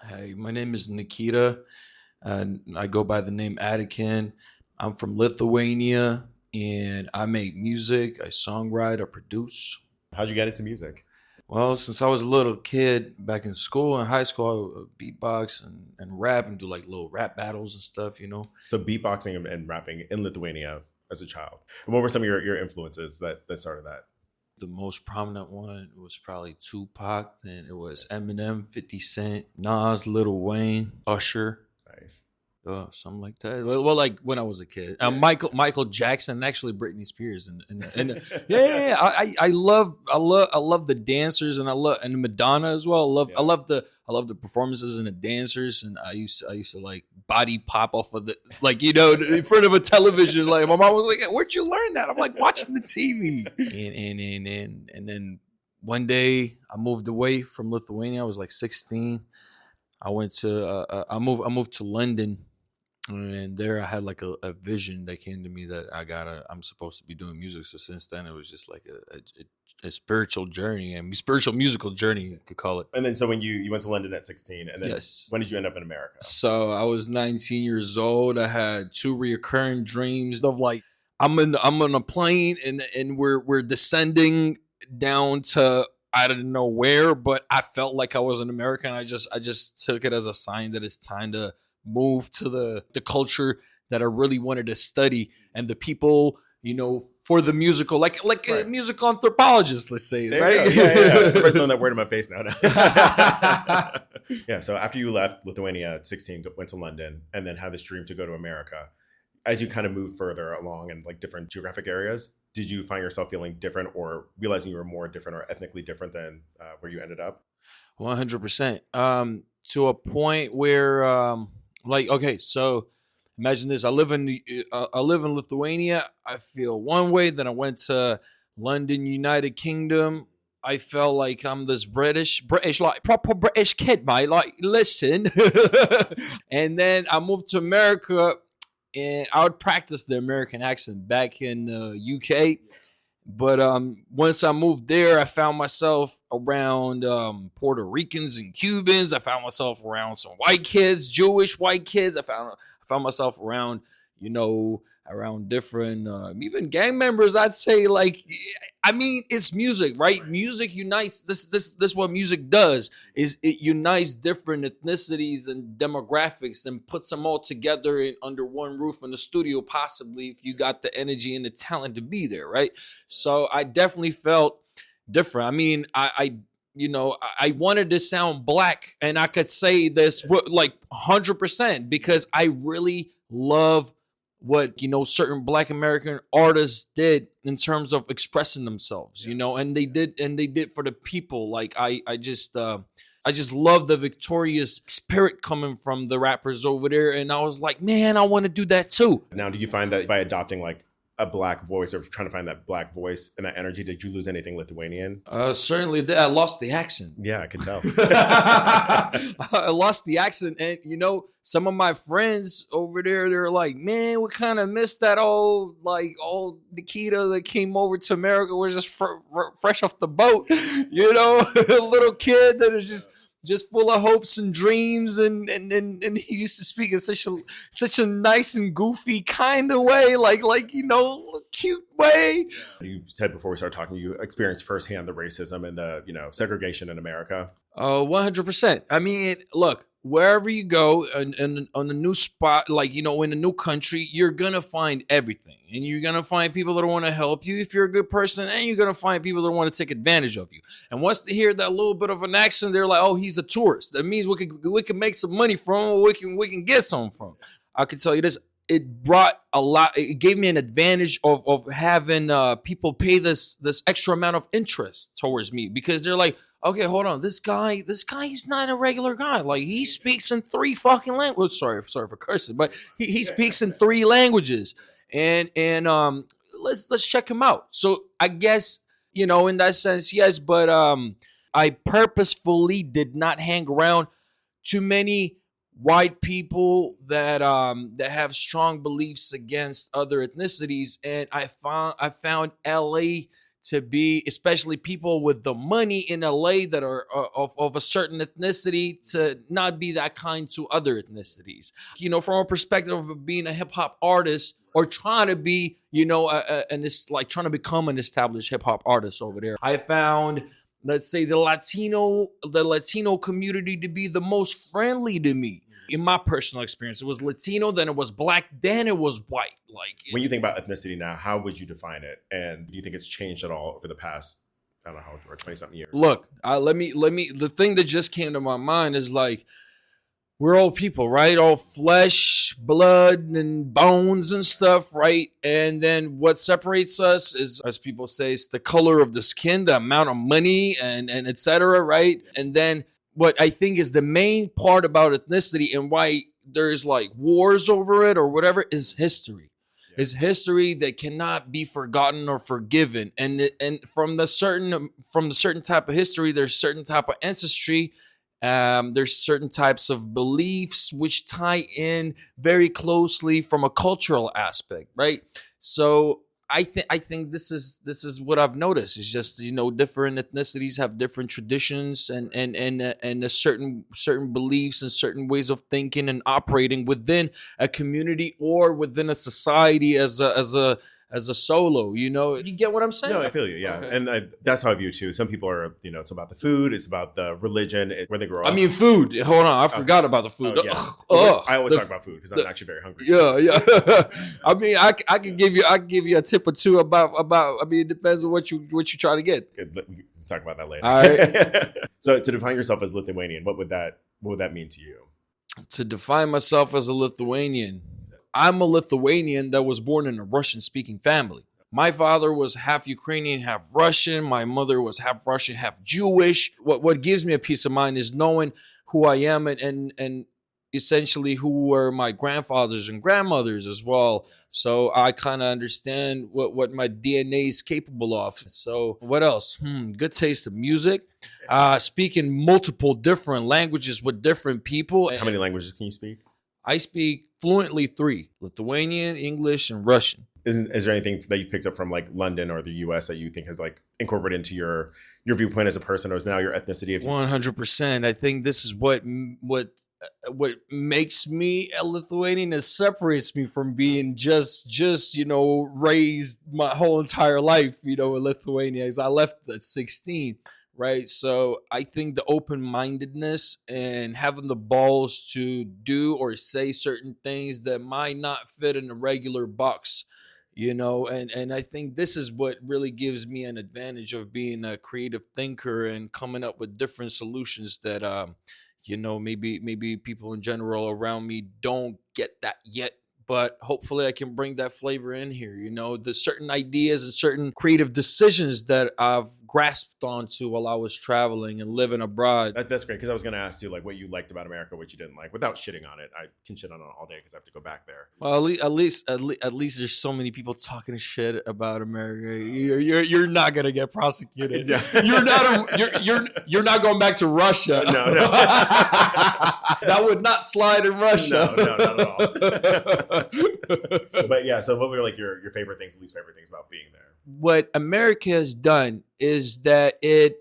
Hey, my name is Nikita, and I go by the name Atikin. I'm from Lithuania, and I make music. I songwrite, I produce. How'd you get into music? Well, since I was a little kid back in school, in high school, I would beatbox and rap and do like little rap battles and stuff. So beatboxing and rapping in Lithuania as a child. And what were some of your influences that started that? The most prominent one was probably Tupac, then it was Eminem, 50 Cent, Nas, Lil Wayne, Usher. Nice. Something like that. Well, like when I was a kid, Michael Jackson, and actually Britney Spears, and yeah, I love the dancers, and and Madonna as well. Yeah. I love the performances and the dancers, and I used to like body pop off of the in front of a television. Like my mom was like, "Where'd you learn that?" I'm like watching the TV, and then one day I moved away from Lithuania. I was like 16. I went to I moved to London, and there I had like a vision that came to me that I'm supposed to be doing music. So since then it was just like a spiritual journey and spiritual musical journey, you could call it. And then so when you went to London at 16, and then Yes. when did you end up in America? So I was 19 years old. I had two reoccurring dreams of like I'm on a plane, and we're descending down to I don't know where, but I felt like I was an American. I just took it as a sign that it's time to move to the culture that I really wanted to study, and the people, for the musical, like a Right. musical anthropologist, let's say, There right? you go. Yeah. Everybody's throwing that word in my face now. Yeah. So after you left Lithuania at 16, went to London, and then had this dream to go to America. As you kind of move further along in like different geographic areas, did you find yourself feeling different or realizing you were more different or ethnically different than where you ended up? 100%. To a point where, okay, so imagine this: I live in Lithuania. I feel one way. Then I went to London, United Kingdom. I felt like I'm this British, like proper British kid, mate. Like, listen. And then I moved to America, and I would practice the American accent back in the UK. But once I moved there, I found myself around Puerto Ricans and Cubans. I found myself around some white kids, Jewish white kids. I found myself around, around different even gang members. I'd say like, I mean, it's music, right? Music unites. This what music does is it unites different ethnicities and demographics and puts them all together under one roof in the studio. Possibly if you got the energy and the talent to be there, right? So I definitely felt different. I mean, I wanted to sound black, and I could say this like 100% because I really love what certain black American artists did in terms of expressing themselves, and they did for the people. Like I just love the victorious spirit coming from the rappers over there, and I was like, man, I want to do that too. Now, do you find that by adopting like a black voice or trying to find that black voice and that energy, did you lose anything Lithuanian? Certainly did. I lost the accent. Yeah, I can tell. I lost the accent, and some of my friends over there, they're like, "Man, we kind of missed that old Nikita that came over to America. Was just fresh off the boat, a little kid that is just full of hopes and dreams, and he used to speak in such a nice and goofy kind of way, like cute way." You said before we started talking, you experienced firsthand the racism and the segregation in America. 100%. I mean, look, wherever you go and on a new spot, like, in a new country, you're going to find everything. And you're going to find people that want to help you if you're a good person. And you're going to find people that want to take advantage of you. And once they hear that little bit of an accent, they're like, oh, he's a tourist. That means we can make some money from him, or we can get some from him. I can tell you this. It brought a lot. It gave me an advantage of having people pay this extra amount of interest towards me, because they're like, okay, hold on, this guy, he's not a regular guy. Like, he speaks in three fucking languages. Sorry for cursing, but he speaks in three languages, and let's check him out. So I guess in that sense, yes, but I purposefully did not hang around too many white people that have strong beliefs against other ethnicities, and I found LA to be, especially people with the money in LA that are of a certain ethnicity, to not be that kind to other ethnicities. From a perspective of being a hip hop artist or trying to be, and it's like trying to become an established hip hop artist over there. I found, let's say, the Latino community to be the most friendly to me. In my personal experience, it was Latino, then it was Black, then it was white. When you think about ethnicity now, how would you define it? And do you think it's changed at all over the past, I don't know how old you are, 20-something years? Look, let me. The thing that just came to my mind is we're all people, right? All flesh, blood, and bones and stuff, right? And then what separates us is, as people say, it's the color of the skin, the amount of money, and et cetera, right? And then what I think is the main part about ethnicity and why there's wars over it or whatever is history. Yeah. Is history that cannot be forgotten or forgiven. And from the certain type of history, there's certain type of ancestry. There's certain types of beliefs which tie in very closely from a cultural aspect, right? So I think this is what I've noticed. It's just, different ethnicities have different traditions and a certain beliefs and certain ways of thinking and operating within a community or within a society as a solo. You get what I'm saying? No, I feel you. Yeah. Okay. And that's how I view it too. Some people are, it's about the food. It's about the religion, where they grow up. I mean, food. Hold on. I forgot about the food. Oh, yeah. I always talk about food because I'm actually very hungry. Yeah. I mean, I can give you a tip or two about, I mean, it depends on what you try to get. We'll talk about that later. All right. So to define yourself as Lithuanian, what would that mean to you? To define myself as a Lithuanian, I'm a Lithuanian that was born in a Russian-speaking family. My father was half Ukrainian, half Russian. My mother was half Russian, half Jewish. What gives me a peace of mind is knowing who I am and essentially who were my grandfathers and grandmothers as well. So I kind of understand what my DNA is capable of. So what else? Good taste of music. Speaking multiple different languages with different people. How many languages can you speak? I speak fluently 3: Lithuanian, English, and Russian. Is there anything that you picked up from London or the US that you think has incorporated into your viewpoint as a person, or is now your ethnicity? 100%. I think this is what makes me a Lithuanian. It separates me from being just raised my whole entire life, in Lithuania. Because I left at 16. Right. So I think the open-mindedness and having the balls to do or say certain things that might not fit in a regular box, and I think this is what really gives me an advantage of being a creative thinker and coming up with different solutions that, maybe people in general around me don't get that yet. But hopefully I can bring that flavor in here, the certain ideas and certain creative decisions that I've grasped onto while I was traveling and living abroad. That's great, because I was going to ask you what you liked about America, what you didn't like, without shitting on it. I can shit on it all day because I have to go back there. Well, at least there's so many people talking shit about America. You're not going to get prosecuted. Yeah. You're not going back to Russia. No. That would not slide in Russia. No, not at all. But yeah, so what were your favorite things, least favorite things about being there? What America has done is that it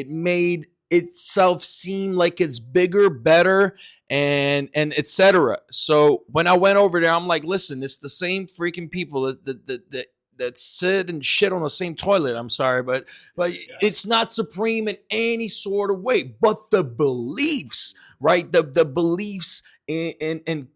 made itself seem like it's bigger, better, and etc. So when I went over there, I'm like, listen, it's the same freaking people that sit and shit on the same toilet. I'm sorry, but it's not supreme in any sort of way. But the beliefs, right? The beliefs in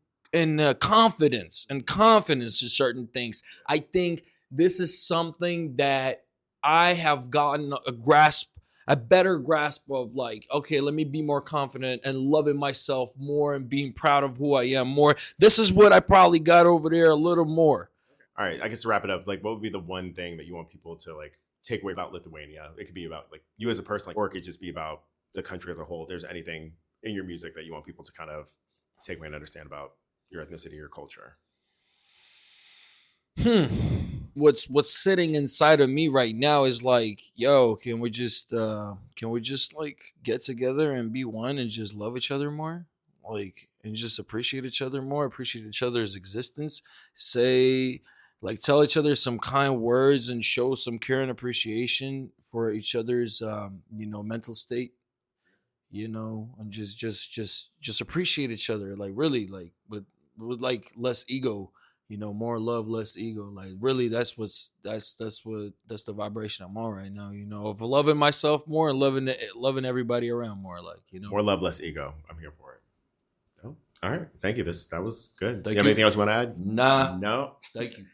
confidence in certain things. I think this is something that I have gotten a better grasp of, okay, let me be more confident and loving myself more and being proud of who I am more. This is what I probably got over there a little more. All right, I guess to wrap it up, what would be the one thing that you want people to take away about Lithuania? It could be about you as a person, or it could just be about the country as a whole. If there's anything in your music that you want people to kind of take away and understand about your ethnicity, your culture. What's sitting inside of me right now is yo, can we just get together and be one and just love each other more, and just appreciate each other more, appreciate each other's existence. Say like tell each other some kind words and show some care and appreciation for each other's mental state, and just appreciate each other, like really, like with like less ego, more love, less ego. Like really, that's the vibration I'm on right now. Of loving myself more and loving everybody around more. Like More love, less ego. I'm here for it. Oh, all right. Thank you. That was good. Thank You have you. anything else you want to add? Nah. No. Thank you.